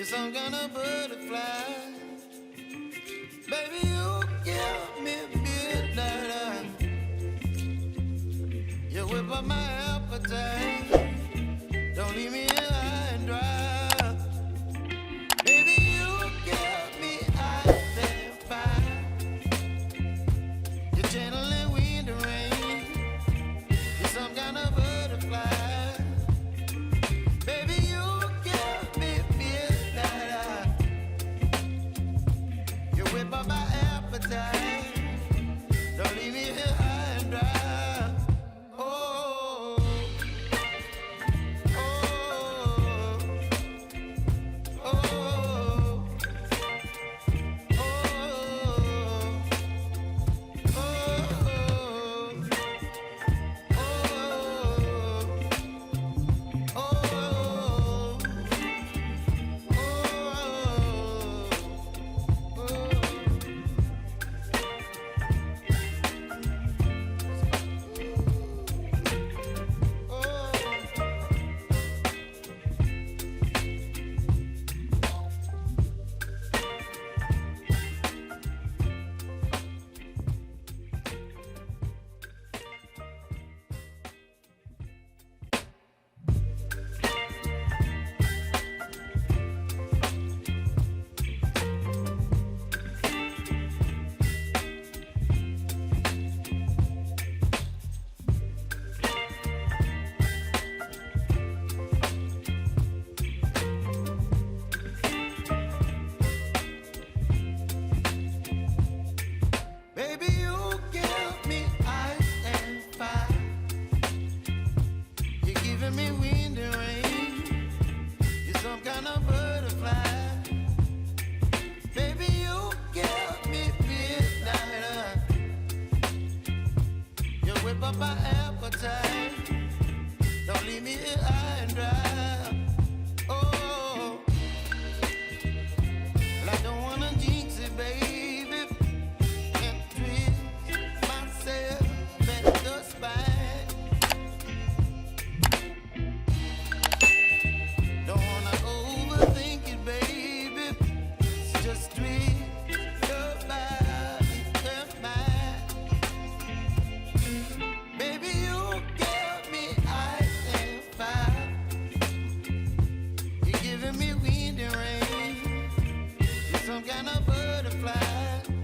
some kind of butterfly. Baby, you give me midnight. You whip up my appetite. Don't leave me here high and dry. Baby, you give me ice and appetite. Don't leave me here high and dry. Oh, oh, oh, oh, baby, you give me ice and fire. You're giving me wind and rain. You're some kind of butterfly. Baby, you give me midnight. You whip up my appetite. Don't leave me here high and dry. Oh, well, I don't wanna jinx it, baby. Can't twist myself at the spine. Don't wanna overthink it, baby. It's just twist your body and mine. Baby, you give me ice and fire. You're giving me wind and rain. You're some kind of butterfly.